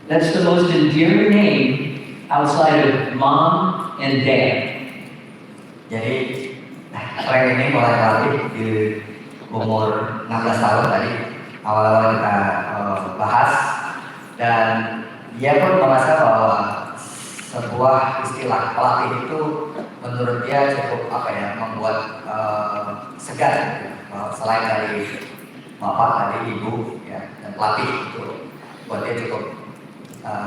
That's the most endearing name outside of mom and dad. Jadi, Frank ini mulai berlatih di umur 16 tahun tadi awal-awal kita bahas, dan dia pun merasa bahwa sebuah istilah pelatih itu menurut dia cukup membuat segan selain dari bapak tadi ibu ya, dan pelatih itu buat dia cukup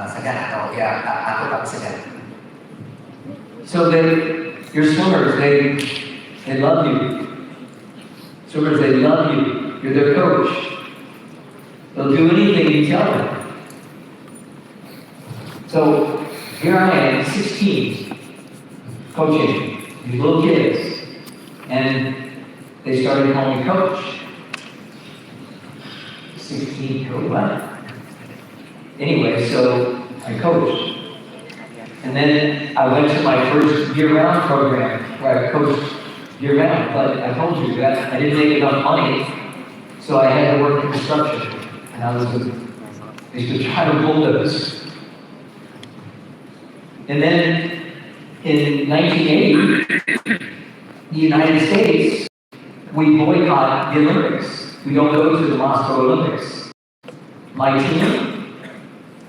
segan atau ya takut tapi segan. So your swimmers, they love you. Swimmers, they love you. You're their coach. They'll do anything you tell them. So here I am, 16, coaching these little kids, and they started calling me coach. 16, what? Anyway, so I coached. And then I went to my first year-round program where I coached year-round, but I told you that I didn't make enough money, so I had to work construction. And I used to try to bulldoze. And then in 1980, the United States, we boycott the Olympics. We don't go to the Moscow Olympics. My team,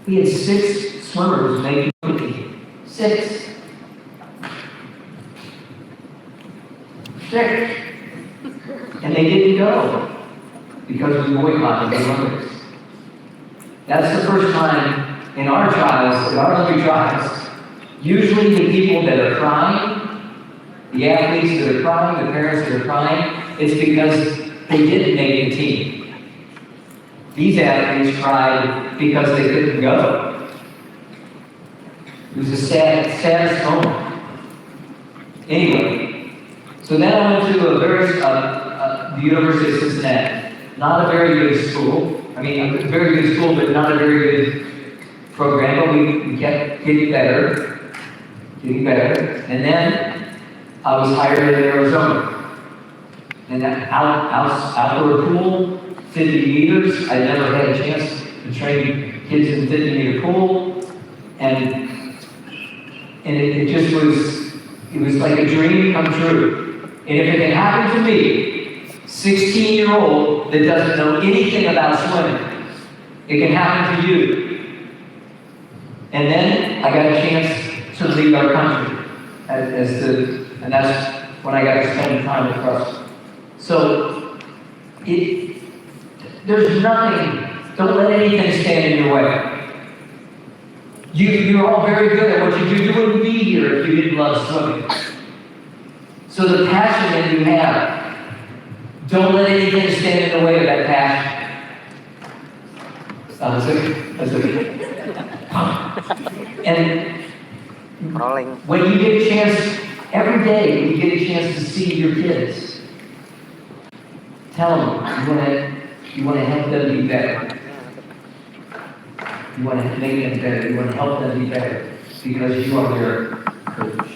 we had 6 swimmers making the team. 6. sick. And they didn't go because we boycotted the Olympics. That's the first time in our trials, in our Olympic trials, usually the people that are crying, the athletes that are crying, the parents that are crying, it's because they didn't make the team. These athletes cried because they couldn't go. It was the saddest moment. Anyway, so then I went to the University of Cincinnati. Not a very good school. I mean, a very good school, but not a very good program. But we kept getting better. And then I was hired in Arizona. And that outdoor pool, 50 meters. I never had a chance to train kids in 50-meter pool. And it just was, it was like a dream come true. And if it can happen to me, 16-year-old that doesn't know anything about swimming, it can happen to you. And then I got a chance to lead our country and that's when I got to spend time with Russ. So there's nothing, don't let anything stand in your way. You're all very good at what you do. You wouldn't be here if you didn't love swimming. So the passion that you have, don't let anything stand in the way of that passion. That's okay. And when you get a chance, every day you get a chance to see your kids, tell them you want to help them be better. You want to make them better. You want to help them be better because you are their coach.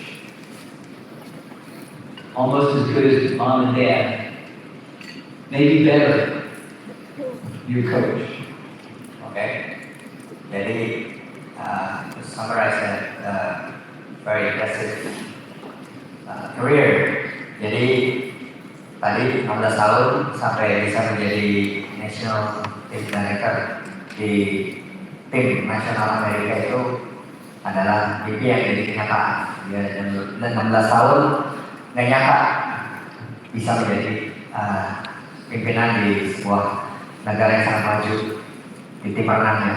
Almost as good as mom and dad. Maybe better. Your coach. Okay. Jadi, to summarize that very impressive career. Jadi, tadi 16 tahun sampai bisa menjadi national team director di tim nasional Amerika itu adalah mimpi yang jadi kenyataan. Ya, dan 16 tahun nggak nyangka bisa menjadi pimpinan di sebuah negara yang sangat maju di tim renangnya.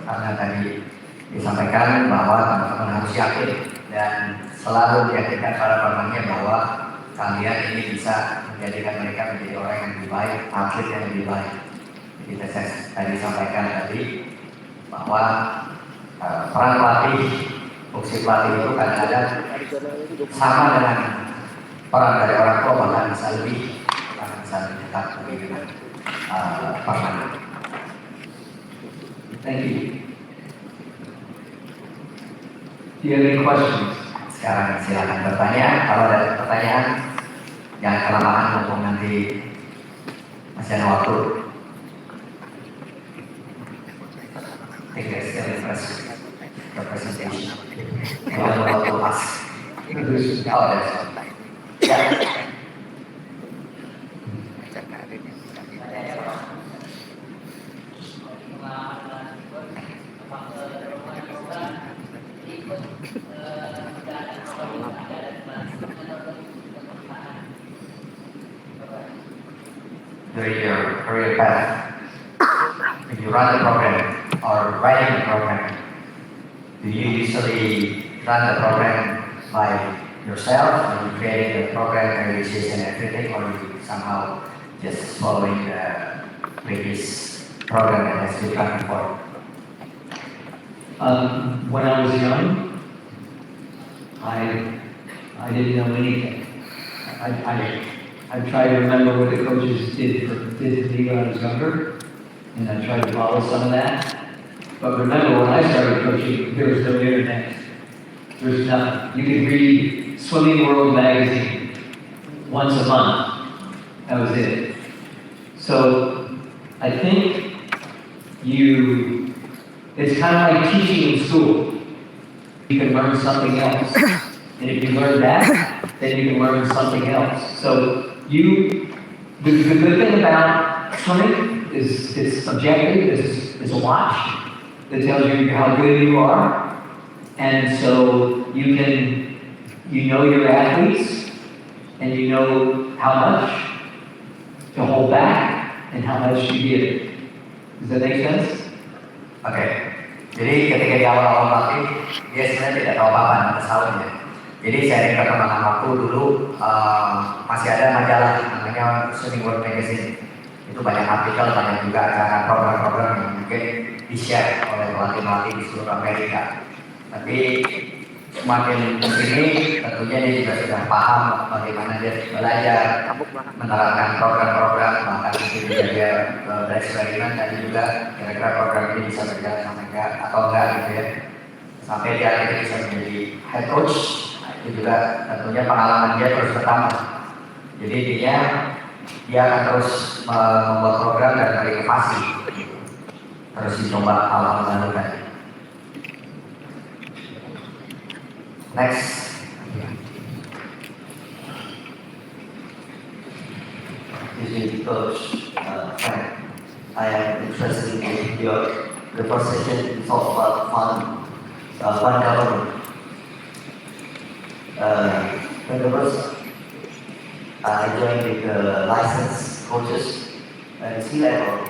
Karena tadi disampaikan bahwa teman-teman harus yakin dan selalu diyakinkan para pemainnya bahwa kalian ini bisa menjadikan mereka menjadi orang yang lebih baik, atlet yang lebih baik. Jadi saya tadi sampaikan tadi bahwa peran pelatih, fungsi pelatih itu kadang-kadang sama dengan peran dari orang tua, bahkan bisa lebih dekat dengan permainan. Thank you. Do you have any questions? Sekarang silakan bertanya. Kalau ada pertanyaan, jangan kelamaan, mumpung nanti masih ada waktu. I think that's still impressive. The presentation. You want to ask? Oh, that's fine. Yeah. During your career path, when you run the program or writing the program, do you usually run the program by yourself, or you create the program releases and everything, or you somehow just following the previous program that has been done before? When I was young, I didn't know anything. I tried to remember what the coaches did to me when I was younger, and I tried to follow some of that. But remember, when I started coaching, there was no internet. There was nothing. You could read Swimming World magazine once a month. That was it. So I think it's kind of like teaching in school. You can learn something else. And if you learn that, then you can learn something else. So the good thing about swimming is it's objective, it's a watch that tells you how good you are. And so you know your athletes, and you know how much to hold back and how much to give. Does that make sense? Oke, jadi ketika di awal-awal melatih, dia sebenarnya tidak tahu apa-apa tentang pesawatnya. Jadi seiring perkembangan waktu dulu masih ada majalah namanya Swimming World Magazine. Itu banyak artikel, banyak juga acara program-program yang mungkin di-share oleh pelatih-pelatih di seluruh Amerika. Tapi semakin kesini tentunya dia juga sudah paham bagaimana dia belajar menerapkan program-program, bahkan mungkin dia bereksperimen dan juga kira-kira program ini bisa berjalan sama enggak atau enggak gitu ya. Sampai dia akhirnya bisa menjadi head coach, itu juga tentunya pengalaman dia terus bertambah. Jadi dia akan terus membuat program dan berinovasi, terus dicoba hal-hal baru tadi. Next. This is Coach Frank. I am interested in the first session you talk about fund government. When the first I joined with the licensed coaches at sea level,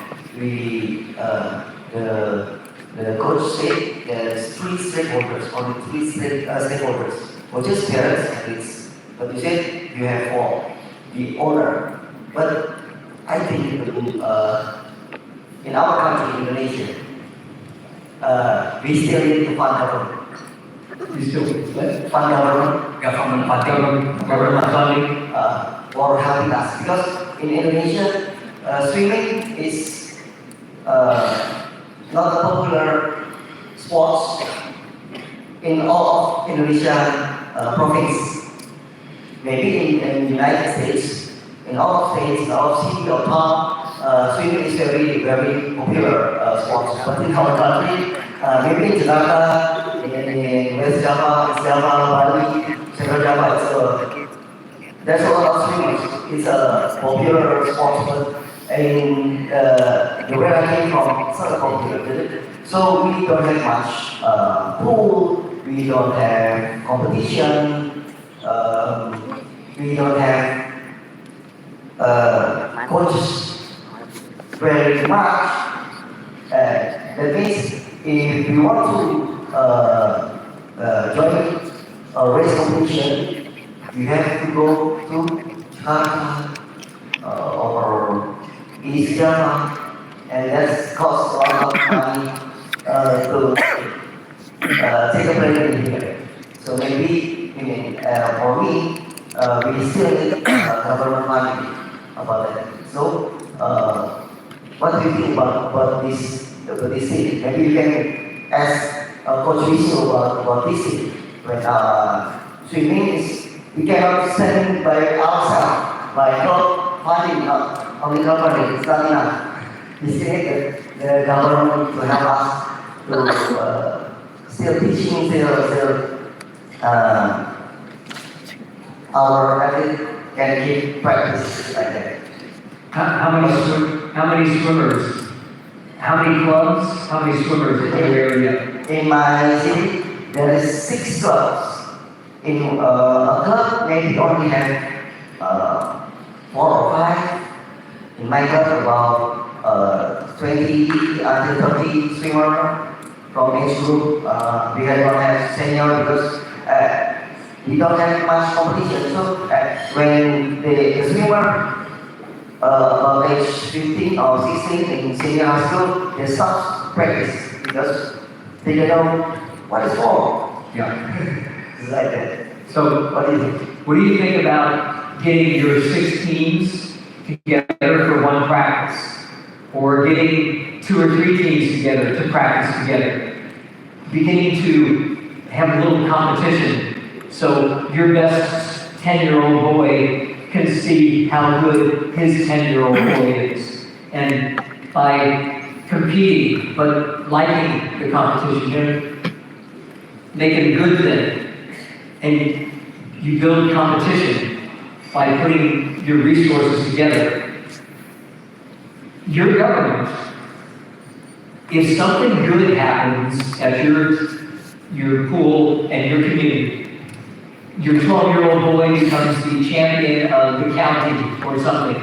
the coach said there's three stakeholders, only three stakeholders, coaches, parents, athletes. But you said you have four, the owner. But I think in our country, Indonesia, we still need to fund government. You still Fund government funding for helping us. Because in Indonesia, swimming is not a popular sports in all of Indonesia province. Maybe in the United States, in all of states, in all of city or town, swimming is very, very popular sports. But in our country, maybe in Jakarta, in West Java, East Java, Bali, Central Java, there's a lot of swimmers. It's a popular sport, but in where I came from, it's not popular. So we don't have much pool, we don't have competition, we don't have coaches very much. That means if you want to join a race competition, you have to go to Jakarta or East Java, and that costs a lot of money to take a plane in here. So maybe for me, we still need government money about that. So what do you think about this thing? Maybe you can ask Coach Wisnu about this thing. When swimming is, we cannot stand by ourselves, by not funding, not only company, it's not enough. We still need the government to help us to still teaching, our athlete can keep practice like that. How many swimmers? How many clubs? How many swimmers in your area? In my city, there is 6 clubs. In a club, maybe only have 4 or 5. In my club, about 20 until 30 swimmer from each group. We don't have senior because we don't have much competition. So when the swimmer about age 15 or 16 in senior high school, they stop practice because they don't know what it's for. Yeah. It's like that. So, What do you think? what do you think about getting your 6 teams together for one practice? Or getting 2 or 3 teams together to practice together? Beginning to have a little competition so your best 10-year-old boy can see how good his 10-year-old boy is. And by competing, but liking the competition, make it a good thing. And you build competition by putting your resources together. Your government, if something good happens at your pool and your community, your 12-year-old boy becomes the champion of the county or something.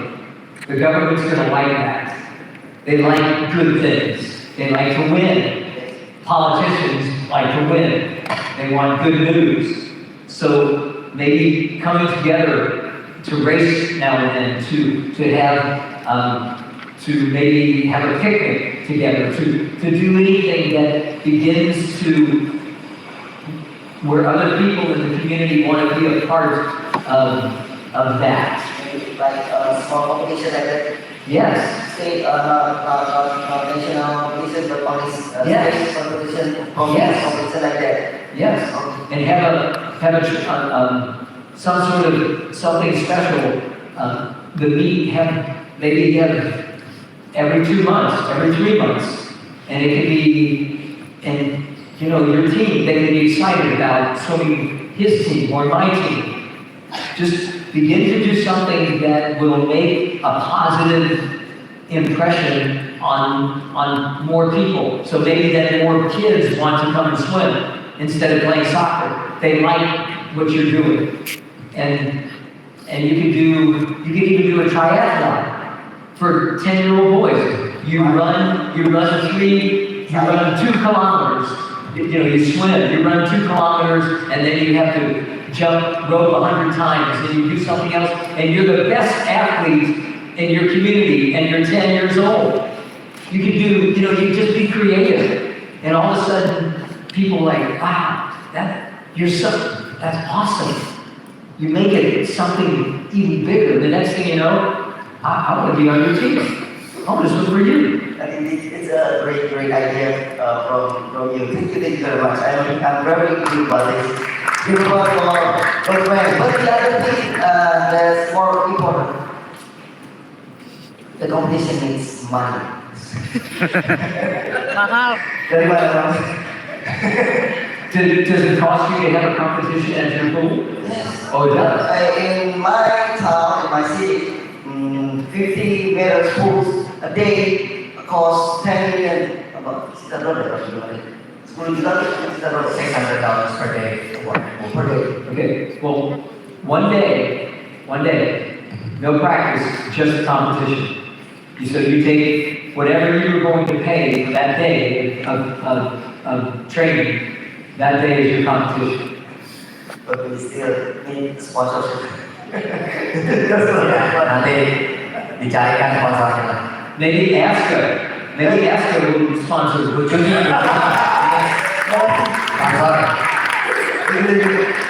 The government's going to like that. They like good things. They like to win. Politicians like to win. They want good news. So maybe coming together to race now and then, to have, to maybe have a picnic together, to do anything that begins to, where other people in the community want to be a part of that. Like a small competition like that. Yes. State, not national competition, but only Yes. state competition, Yes. competition like that. Yes. And have some sort of something special. The meet maybe have every 2 months, every 3 months, and it could be, and you know, your team, they can be excited about swimming his team or my team. Just begin to do something that will make a positive impression on more people. So maybe that more kids want to come and swim instead of playing soccer. They like what you're doing. And you could even do a triathlon for 10-year-old boys. You run 2 kilometers. You know, you swim, you run 2 kilometers, and then you have to jump rope 100 times, and you do something else, and you're the best athlete in your community, and you're 10 years old. You can do, you know, you just be creative, and all of a sudden, people like, wow, that's awesome. You make it something even bigger. The next thing you know, I want to be on your team. I want to swim for you. I think it's a great idea from you. Thank you very much. I'm very good about this. You got your friend. But the other thing that's more important, the competition needs money. Dari mana, Bang? Does it cost you to have a competition at your pool? Yes. Oh, it does? In my town, in my city, 50 meter pools a day cost 10 million, about $600 $600 per day. Per day. Okay, well, one day, no practice, just a competition. So you take whatever you were going to pay for that day of training, that day is your competition. But we still need sponsorship. Nanti dicarikan sponsornya. Maybe Aska will sponsor, which will be Sponsor.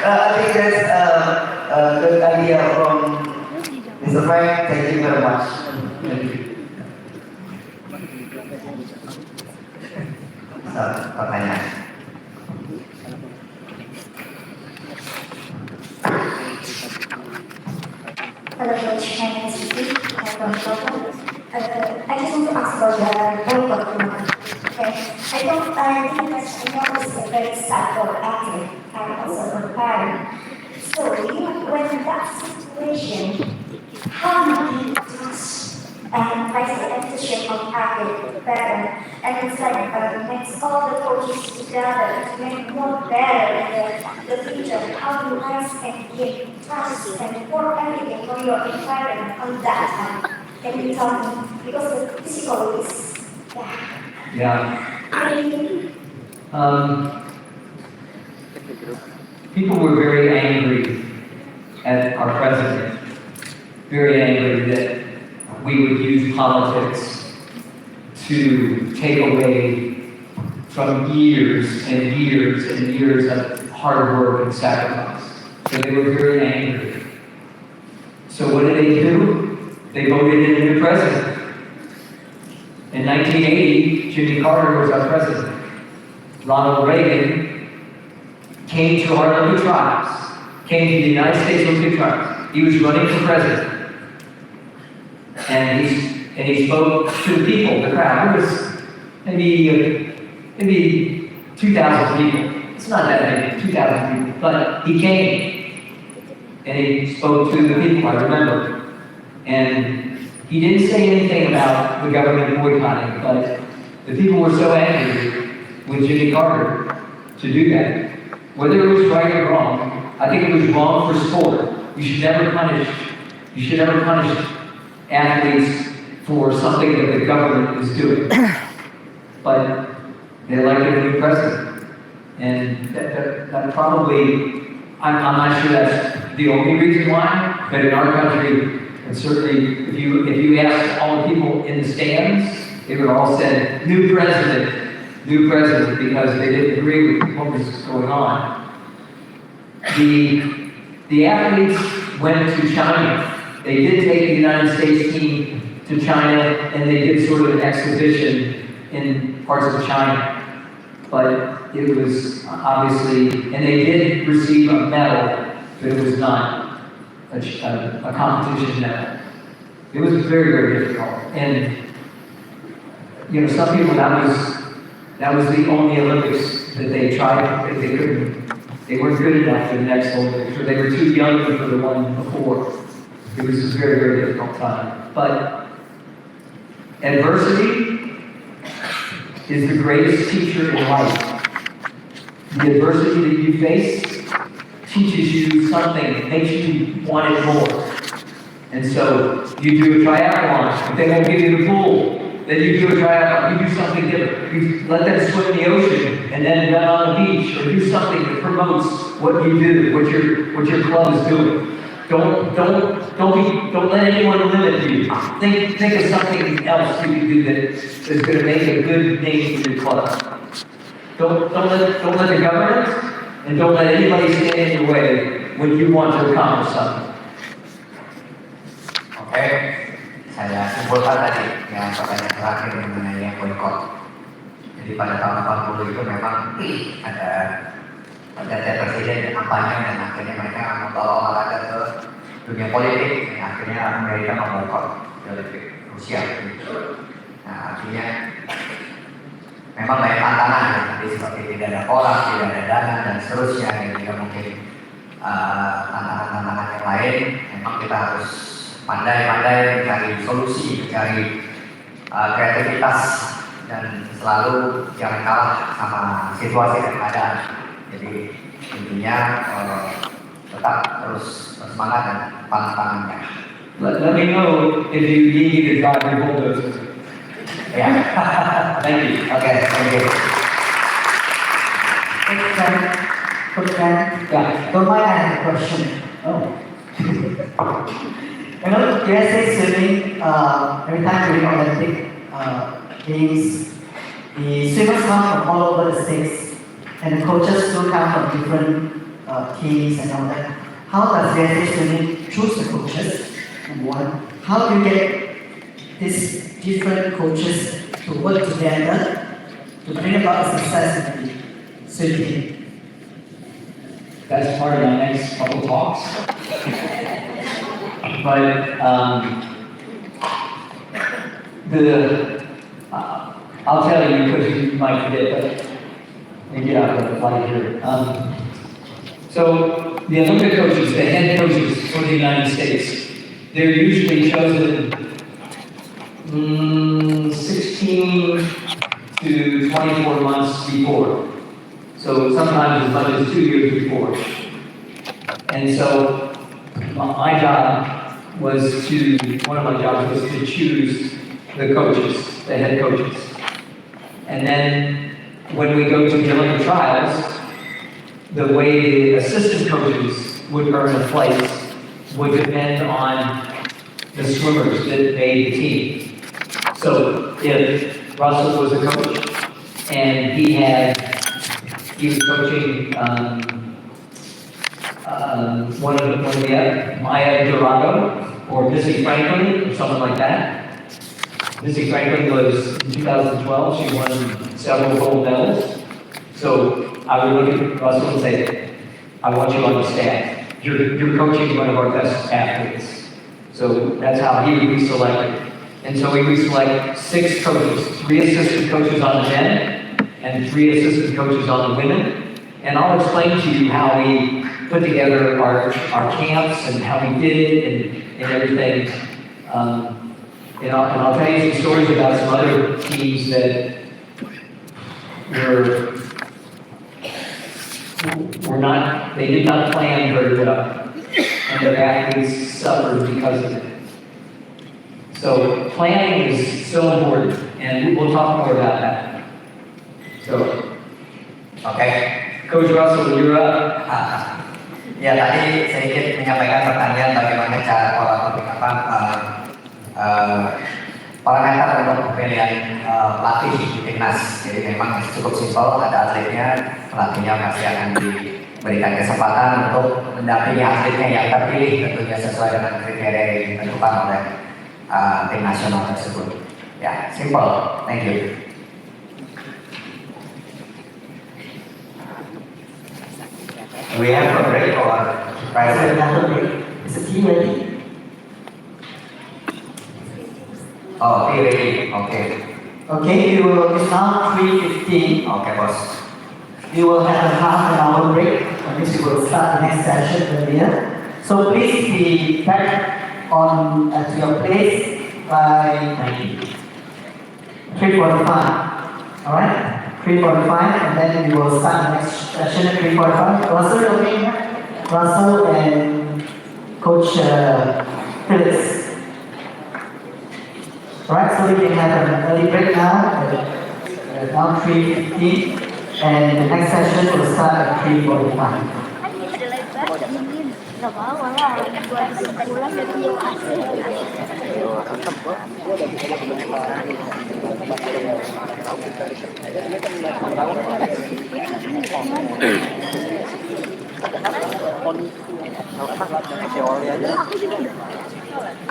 I think that's a good idea from Mr. Frank. Thank you very much. Pertanyaan. Hello, Coach. My name is Vicky. I'm from Toronto. I just want to ask about the boycott movement. Okay. I think that I know this is very sad for active and also for the parent. So, when that situation, how do you trust and raise the leadership of active better? And it's like makes all the coaches together to make more better in the future. How do you guys can give trust and pour everything for your environment on that time? Can you tell me? Because the physical is, Yeah. People were very angry at our president, very angry that we would use politics to take away from years and years and years of hard work and sacrifice. So they were very angry. So what did they do? They voted in a new president. In 1980, Jimmy Carter was our president. Ronald Reagan came to our Olympic tribes, came to the United States Olympic tribes. He was running for president. And he spoke to the people, the crowd. There was maybe 2,000 people. It's not that many, 2,000 people. But he came and he spoke to the people, I remember. And he didn't say anything about the government boycotting, but the people were so angry with Jimmy Carter to do that. Whether it was right or wrong, I think it was wrong for sport. You should never punish athletes for something that the government is doing. But they elected a new president. And that probably, I'm not sure that's the only reason why, but in our country, and certainly if you ask all the people in the stands, they would all say, new president, because they didn't agree with what was going on. The athletes went to China. They did take the United States team to China, and they did sort of an exhibition in parts of China. But it was obviously, and they did receive a medal, but it was not a competition medal. It was very, very difficult. And, you know, some people, that was the only Olympics that they tried, that they weren't good enough for the next Olympics, or they were too young for the one before. It was a very, very difficult time. But adversity is the greatest teacher in life. The adversity that you face teaches you something, makes you want it more. And so you do a triathlon. If they won't give you the pool, then you do a triathlon. You do something different. You let them swim in the ocean and then run on the beach, or do something that promotes what you do, what your club is doing. Don't let anyone limit you. Think of something else you can do that is going to make a good name for your club. Don't let the government and don't let anybody stand in your way when you want to accomplish something. Oke, saya simpulkan tadi yang pertanyaan terakhir mengenai yang boykot. Jadi pada tahun 80 itu memang ada presiden kampanye dan akhirnya mereka membawa olahraga ke dunia politik dan akhirnya Amerika memboykot Olimpik Rusia. Nah, artinya memang banyak tantangan ya, tadi seperti tidak ada orang, tidak ada dana dan seterusnya, dan juga mungkin tantangan-tantangan yang lain. Memang kita harus pandai-pandai mencari solusi, mencari kreativitas, dan selalu jangan kalah sama situasi dan keadaan. Jadi intinya tetap terus bersemangat dan pantang-pantangnya. Let me know if you need me to drive your bulldozer. Ya, Thank you. oke, thank you. Yeah, don't mind, I have a question. Oh. You know, USA swimming, every time during Olympic games, the swimmers come from all over the states, and the coaches do come from different teams and all that. How does USA swimming choose the coaches? Number one, how do you get these different coaches to work together to bring about the success in the swimming? That's part of my next couple talks. But I'll tell you because you might forget, but maybe I'll have to find here. So the Olympic coaches, the head coaches for the United States, they're usually chosen 16 to 24 months before. So sometimes as much as 2 years before. And so my job was one of my jobs was to choose the coaches, the head coaches. And then when we go to the Olympic trials, the way the assistant coaches would earn a place would depend on the swimmers that made the team. So if Russell was a coach and he was coaching one of the Maya Dorado or Missy Franklin or something like that. Missy Franklin was in 2012. She won several gold medals. So I would look at Russell and say, "I want you on the staff. You're coaching one of our best athletes." So that's how he would be selected. And so we would select 6 coaches, 3 assistant coaches on the men and 3 assistant coaches on the women. And I'll explain to you how we put together our camps and how we did it and everything. And I'll tell you some stories about some other teams that were they did not plan very well, and their athletes suffered because of it. So planning is so important, and we'll talk more about that. So, Oke. Coach Russell, you're up. Ya tadi sedikit menyampaikan pertanyaan bagaimana cara parameter untuk pemilihan pelatih di timnas. Jadi memang cukup simpel, ada atletnya, pelatihnya pasti akan diberikan kesempatan untuk mendampingi atletnya yang terpilih tentunya sesuai dengan kriteria yang ditentukan oleh tim nasional tersebut. Ya, simple. Thank you. We have a break or private? Is the team ready? Oh, be ready. Okay. Okay, it's now 3:15. Okay, boss. We will have a half an hour break. That means we will start the next session earlier. So please be back on to your place by 3:45. All right, 3:45, and then we will start the next session at 3:45. Russell, okay? Russell and Coach Phillips. All right, so we can have an early break now. Now 3:15, and the next session will start at 3:45. Gak bawa lah, gua pulang dari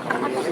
Aku